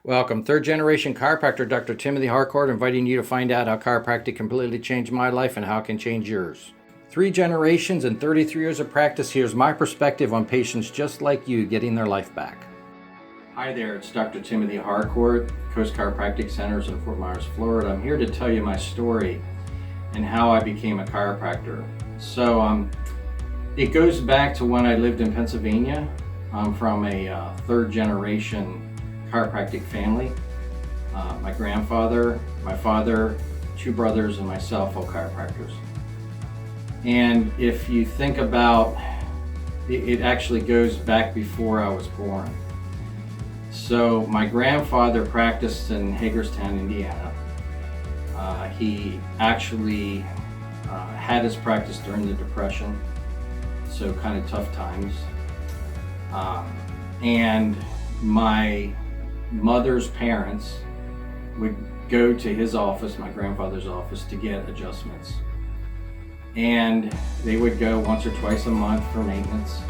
Welcome, third generation chiropractor Dr. Timothy Harcourt, inviting you to find out how chiropractic completely changed my life and how it can change yours. 3 generations and 33 years of practice, here's my perspective on patients just like you getting their life back. Hi there, it's Dr. Timothy Harcourt, Coast Chiropractic Centers in Fort Myers, Florida. I'm here to tell you my story and how I became a chiropractor. So it goes back to when I lived in Pennsylvania. I'm from a third generation chiropractic family. My grandfather, my father, 2 brothers, and myself, all chiropractors. And if you think about it, it actually goes back before I was born. So my grandfather practiced in Hagerstown, Indiana. He actually had his practice during the Depression, so kind of tough times. And my mother's parents would go to his office, my grandfather's office, to get adjustments. And they would go once or twice a month for maintenance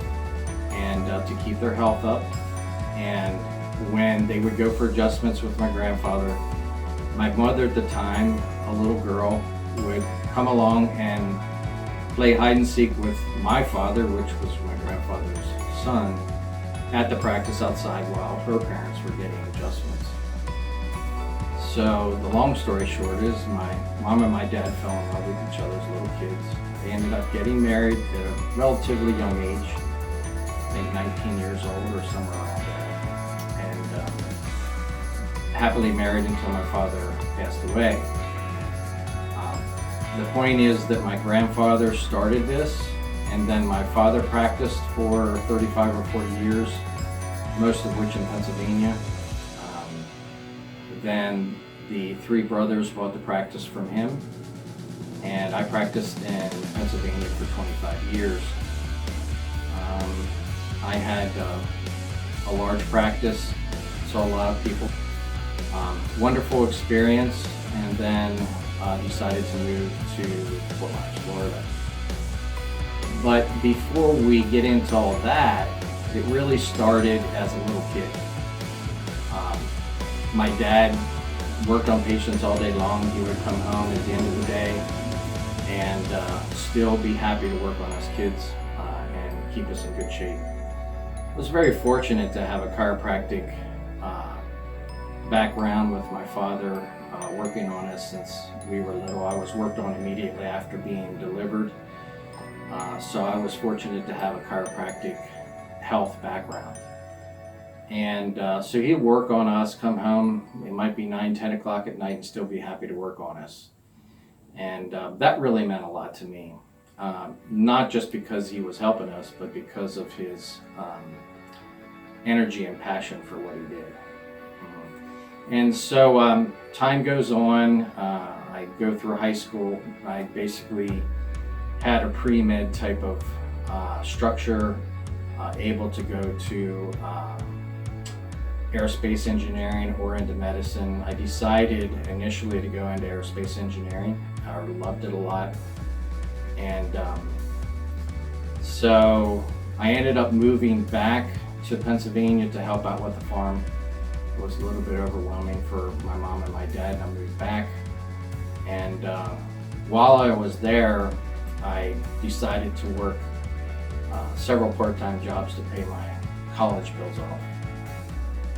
and to keep their health up. And when they would go for adjustments with my grandfather, my mother at the time, a little girl, would come along and play hide and seek with my father, which was my grandfather's son, at the practice outside while her parents were getting adjustments. So the long story short is my mom and my dad fell in love with each other as little kids. They ended up getting married at a relatively young age, I think 19 years old or somewhere around there, and happily married until my father passed away. The point is that my grandfather started this, and then my father practiced for 35 or 40 years, most of which in Pennsylvania. Then the 3 brothers bought the practice from him, and I practiced in Pennsylvania for 25 years. I had a large practice, saw a lot of people. Wonderful experience, and then decided to move to Fort Myers, Florida. But before we get into all that, it really started as a little kid. My dad worked on patients all day long. He would come home at the end of the day and still be happy to work on us kids and keep us in good shape. I was very fortunate to have a chiropractic background with my father working on us since we were little. I was worked on immediately after being delivered. So I was fortunate to have a chiropractic health background. And so he'd work on us, come home, it might be 9, 10 o'clock at night, and still be happy to work on us. And that really meant a lot to me. Not just because he was helping us, but because of his energy and passion for what he did. And so time goes on, I go through high school. I basically had a pre-med type of structure, able to go to aerospace engineering or into medicine. I decided initially to go into aerospace engineering. I loved it a lot. And so I ended up moving back to Pennsylvania to help out with the farm. It was a little bit overwhelming for my mom and my dad, and I moved back. And while I was there, I decided to work several part-time jobs to pay my college bills off.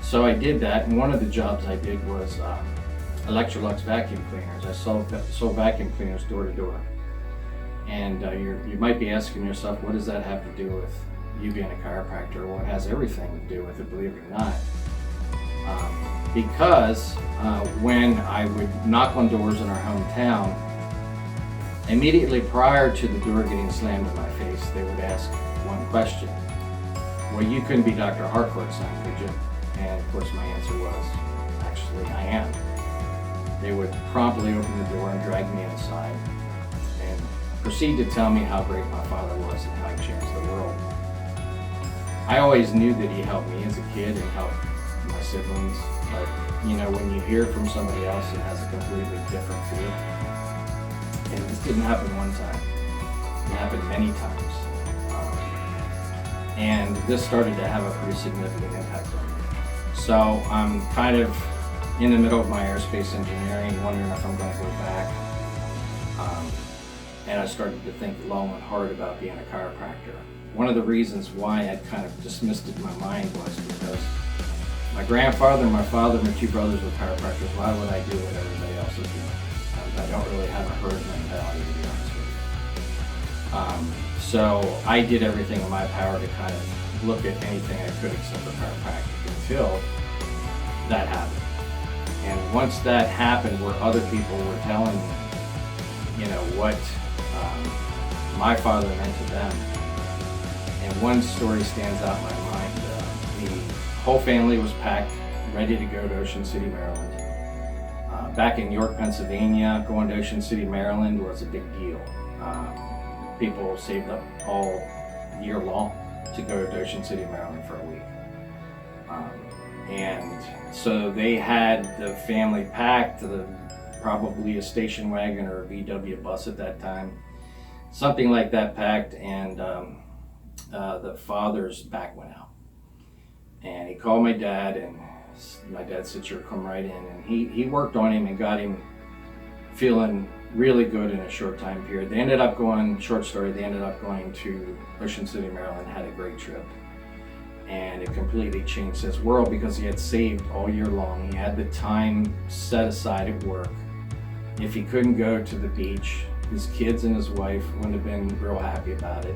So I did that, and one of the jobs I did was Electrolux vacuum cleaners. I sold vacuum cleaners door to door. And you might be asking yourself, what does that have to do with you being a chiropractor? Well, it has everything to do with it, believe it or not. Because when I would knock on doors in our hometown, immediately prior to the door getting slammed in my face, they would ask one question. Well, you couldn't be Dr. Harcourt's son, could you? And of course my answer was, actually I am. They would promptly open the door and drag me inside and proceed to tell me how great my father was and how he changed the world. I always knew that he helped me as a kid and helped my siblings, but you know, when you hear from somebody else, it has a completely different feel. And this didn't happen one time. It happened many times. And this started to have a pretty significant impact on me. So I'm kind of in the middle of my aerospace engineering, wondering if I'm going to go back. And I started to think long and hard about being a chiropractor. One of the reasons why I kind of dismissed it in my mind was because my grandfather, my father, and my two brothers were chiropractors. Why would I do what everybody else is doing? I don't really have a herd mentality, to be honest with you. So I did everything in my power to kind of look at anything I could except for chiropractic until that happened. And once that happened, where other people were telling me, what my father meant to them, and one story stands out in my mind. The whole family was packed, ready to go to Ocean City, Maryland. Back in York, Pennsylvania, going to Ocean City, Maryland was a big deal. People saved up all year long to go to Ocean City, Maryland for a week. And so they had the family packed, probably a station wagon or a VW bus at that time, something like that packed, and the father's back went out. And he called my dad, and my dad said, "Sure, come right in." And he worked on him and got him feeling really good in a short time period. They ended up going, short story, they ended up going to Ocean City, Maryland, had a great trip. And it completely changed his world because he had saved all year long. He had the time set aside at work. If he couldn't go to the beach, his kids and his wife wouldn't have been real happy about it.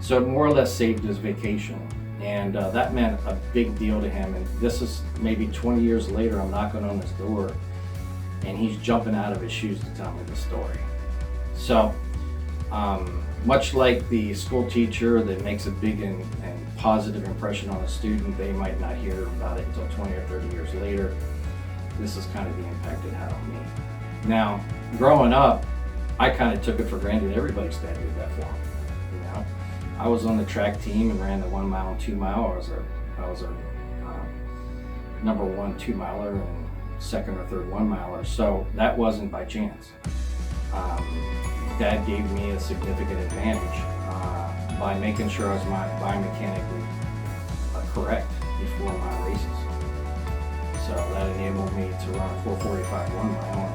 So it more or less saved his vacation. And that meant a big deal to him. And this is maybe 20 years later, I'm knocking on his door and he's jumping out of his shoes to tell me the story. So much like the school teacher that makes a big and positive impression on a student, they might not hear about it until 20 or 30 years later. This is kind of the impact it had on me. Now, growing up, I kind of took it for granted everybody's dad did that for him. I was on the track team and ran the 1 mile and 2 mile. I was a number 1 2-miler and second or third 1 miler. So that wasn't by chance. Dad gave me a significant advantage by making sure I was biomechanically correct before my races. So that enabled me to run a 4:45 1 mile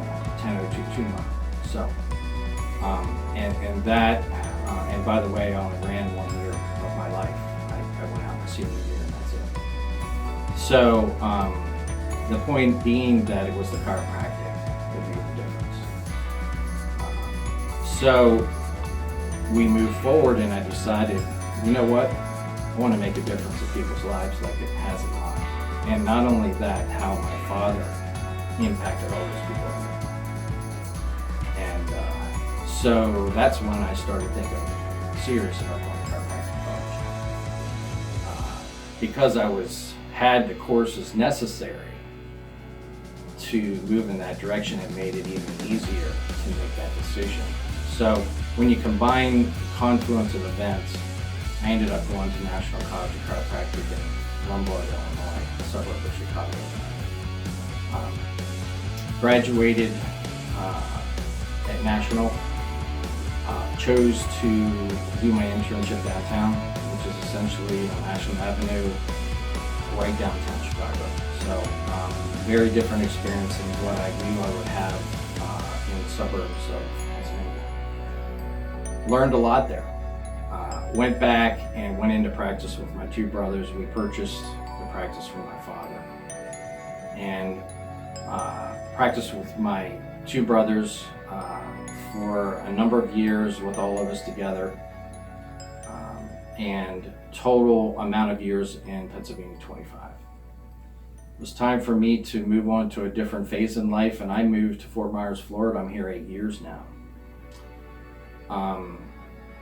and a 10:02 2 mile. So, and that, and by the way, I only ran 1 year of my life. I went out my senior year and that's it. So, the point being that it was the chiropractic that made the difference. So, we moved forward and I decided, you know what? I want to make a difference in people's lives like it has in mine. And not only that, how my father impacted all those people. And so that's when I started thinking serious about going to chiropractic college. Because I had the courses necessary to move in that direction, it made it even easier to make that decision. So when you combine the confluence of events, I ended up going to National College of Chiropractic in Lombard, Illinois, a suburb of Chicago. Graduated at National, chose to do my internship downtown, which is essentially on Ashland Avenue, right downtown Chicago. So very different experience than what I knew I would have in the suburbs of Pennsylvania. Learned a lot there. Went back and went into practice with my two brothers. We purchased the practice from my father and practiced with my two brothers for a number of years with all of us together, and total amount of years in Pennsylvania, 25. It was time for me to move on to a different phase in life, and I moved to Fort Myers, Florida. I'm here 8 years now.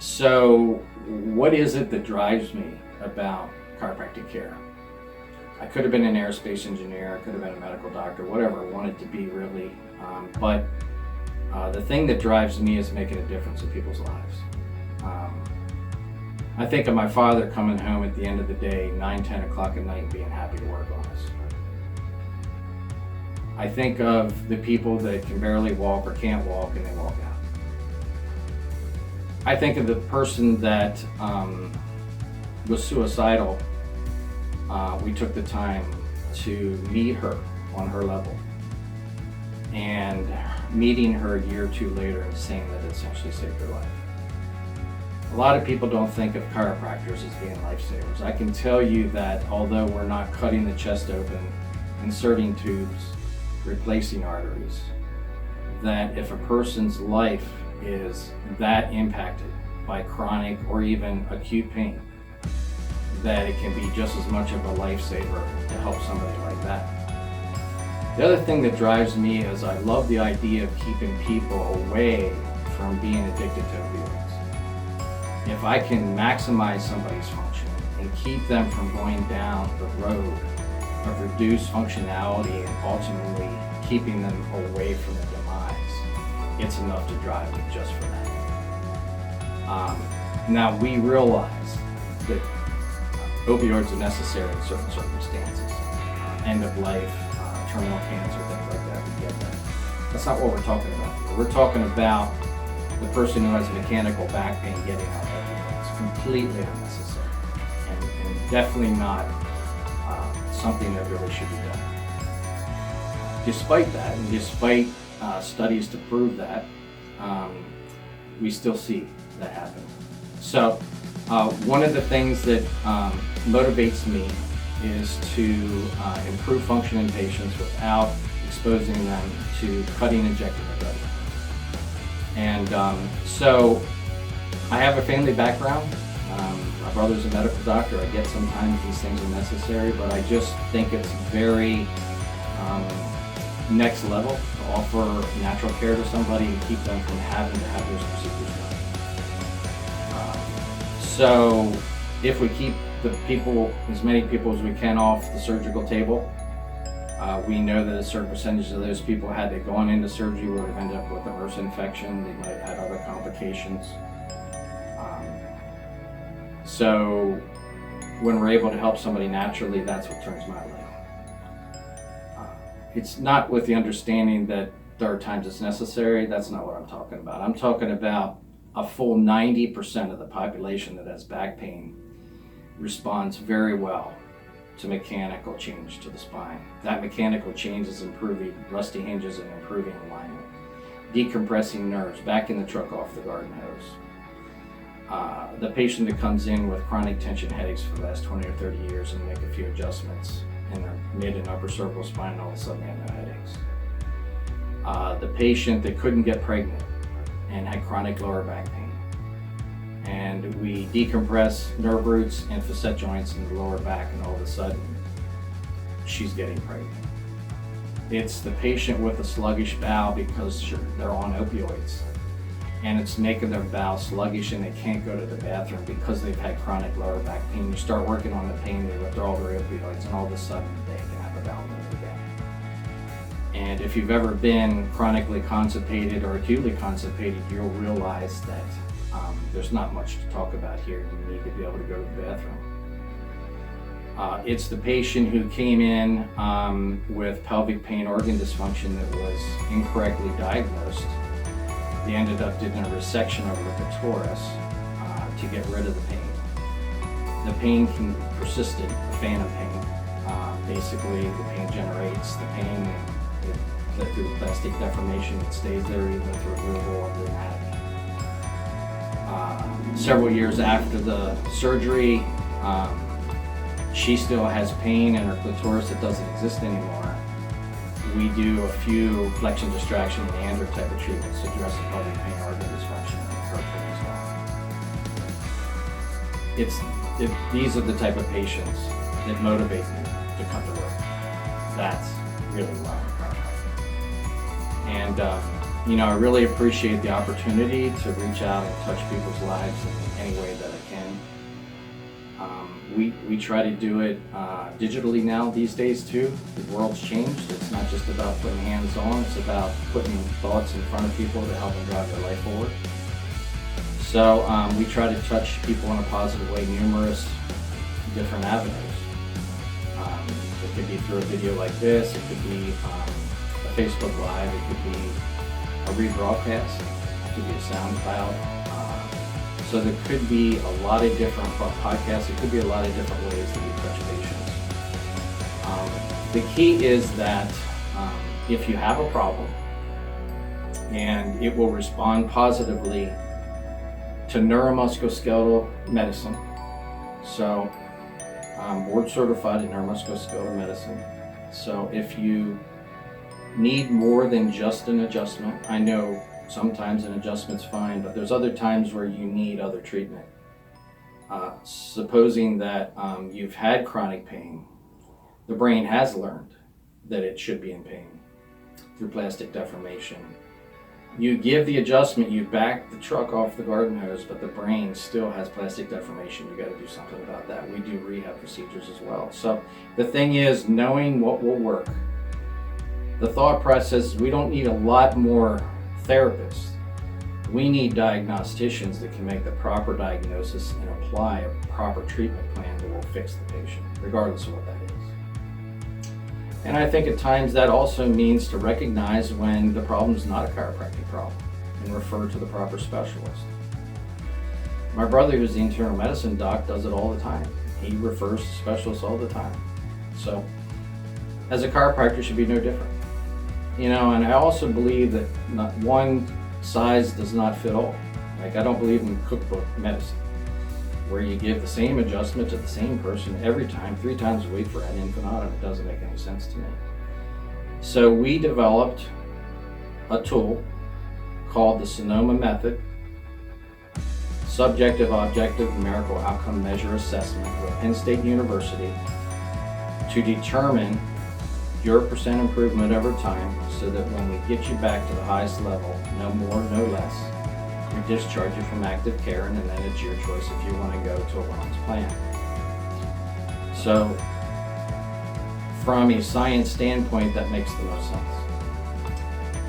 So what is it that drives me about chiropractic care? I could have been an aerospace engineer, I could have been a medical doctor, whatever I wanted to be really, but the thing that drives me is making a difference in people's lives. I think of my father coming home at the end of the day, 9, 10 o'clock at night, and being happy to work on us. I think of the people that can barely walk or can't walk and they walk out. I think of the person that was suicidal. We took the time to meet her on her level, and meeting her a year or two later and saying that it essentially saved her life. A lot of people don't think of chiropractors as being lifesavers. I can tell you that although we're not cutting the chest open, inserting tubes, replacing arteries, that if a person's life is that impacted by chronic or even acute pain, that it can be just as much of a lifesaver to help somebody like that. The other thing that drives me is I love the idea of keeping people away from being addicted to opioids. If I can maximize somebody's function and keep them from going down the road of reduced functionality and ultimately keeping them away from the demise, it's enough to drive me just for that. Now we realize that opioids are necessary in certain circumstances, end of life, terminal cancer, things like that, we get that. That's not what we're talking about here. We're talking about the person who has mechanical back pain getting on opioids. Completely unnecessary and definitely not something that really should be done. Despite that, and despite studies to prove that, we still see that happen. So one of the things that motivates me is to improve function in patients without exposing them to cutting injecting the body. And so I have a family background. My brother's a medical doctor. I get sometimes these things are necessary, but I just think it's very next level to offer natural care to somebody and keep them from having to have those procedures done. So if we keep the people, as many people as we can, off the surgical table, we know that a certain percentage of those people, had they gone into surgery, would have ended up with a MRSA infection. They might have had other complications. So when we're able to help somebody naturally, that's what turns my life. It's not with the understanding that there are times it's necessary. That's not what I'm talking about. I'm talking about a full 90% of the population that has back pain responds very well to mechanical change to the spine. That mechanical change is improving rusty hinges and improving alignment, decompressing nerves, backing the truck off the garden hose. The patient that comes in with chronic tension headaches for the last 20 or 30 years and make a few adjustments in their mid and upper cervical spine, and all of a sudden they have no headaches. The patient that couldn't get pregnant and had chronic lower back pain, and we decompress nerve roots and facet joints in the lower back, and all of a sudden she's getting pregnant. It's the patient with a sluggish bowel because they're on opioids, and it's making their bowel sluggish and they can't go to the bathroom because they've had chronic lower back pain. You start working on the pain, they withdraw their opioids, and all of a sudden they can have a bowel movement again. And if you've ever been chronically constipated or acutely constipated, you'll realize that there's not much to talk about here. You need to be able to go to the bathroom. It's the patient who came in with pelvic pain organ dysfunction that was incorrectly diagnosed. They ended up doing a resection of the clitoris to get rid of the pain. The pain can persistent, the phantom pain. Basically, the pain generates the pain, and through plastic deformation, it stays there even with removal of the anatomy. Several years after the surgery, she still has pain in her clitoris that doesn't exist anymore. We do a few flexion distraction and ander type of treatments to address the pelvic pain organ dysfunction and her pain as well. These are the type of patients that motivate me to come to work. That's really why I'm chiropractic. And I really appreciate the opportunity to reach out and touch people's lives in any way that I can. We try to do it digitally now these days too. The world's changed. It's not just about putting hands on, it's about putting thoughts in front of people to help them drive their life forward. So we try to touch people in a positive way, numerous different avenues. It could be through a video like this, it could be a Facebook Live, it could be a rebroadcast, it could be a SoundCloud. So there could be a lot of different podcasts, it could be a lot of different ways that we touch patients. The key is that if you have a problem and it will respond positively to neuromusculoskeletal medicine, so I'm board certified in neuromusculoskeletal medicine. So if you need more than just an adjustment, I know sometimes an adjustment's fine, but there's other times where you need other treatment. Supposing that you've had chronic pain, the brain has learned that it should be in pain through plastic deformation. You give the adjustment, you back the truck off the garden hose, but the brain still has plastic deformation. You got to do something about that. We do rehab procedures as well. So the thing is knowing what will work. The thought process, we don't need a lot more therapists. We need diagnosticians that can make the proper diagnosis and apply a proper treatment plan that will fix the patient, regardless of what that is. And I think at times that also means to recognize when the problem is not a chiropractic problem and refer to the proper specialist. My brother, who's the internal medicine doc, does it all the time. He refers to specialists all the time. So as a chiropractor, should be no different. You know, and I also believe that not one size does not fit all. Like, I don't believe in cookbook medicine, where you give the same adjustment to the same person every time, 3 times a week for ad infinitum. It doesn't make any sense to me. So we developed a tool called the Sonoma Method, Subjective Objective Numerical Outcome Measure Assessment with Penn State University, to determine your percent improvement over time, so that when we get you back to the highest level, no more, no less, we discharge you from active care, and then it's your choice if you want to go to a wellness plan. So from a science standpoint, that makes the most sense.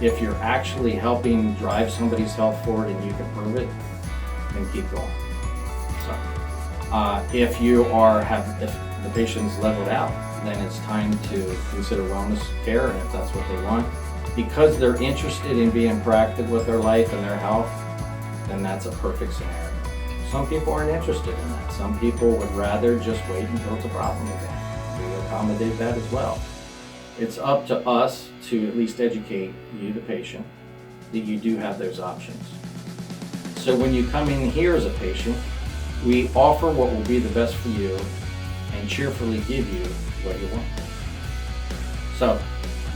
If you're actually helping drive somebody's health forward and you can prove it, then keep going. So if the patient's leveled out, then it's time to consider wellness care, and if that's what they want, because they're interested in being proactive with their life and their health, then that's a perfect scenario. Some people aren't interested in that. Some people would rather just wait until it's a problem again. We accommodate that as well. It's up to us to at least educate you, the patient, that you do have those options. So when you come in here as a patient, we offer what will be the best for you and cheerfully give you what you want. So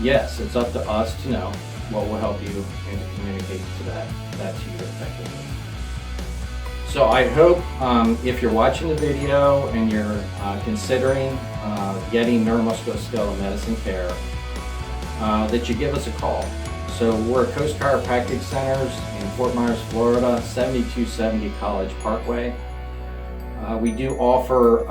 yes, it's up to us to know what will help you and to communicate to that to you effectively. So I hope if you're watching the video and you're considering getting neuromusculoskeletal medicine care, that you give us a call. So we're at Coast Chiropractic Centers in Fort Myers, Florida, 7270 College Parkway. We do offer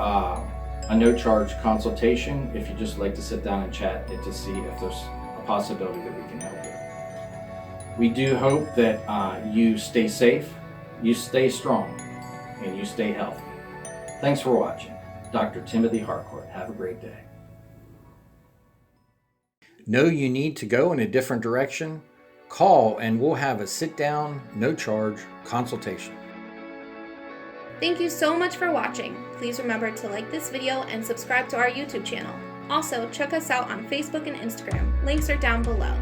a no-charge consultation if you just like to sit down and chat and to see if there's a possibility that we can help you. We do hope that you stay safe, you stay strong, and you stay healthy. Thanks for watching. Dr. Timothy Harcourt. Have a great day. Know you need to go in a different direction? Call and we'll have a sit-down, no-charge consultation. Thank you so much for watching. Please remember to like this video and subscribe to our YouTube channel. Also, check us out on Facebook and Instagram. Links are down below.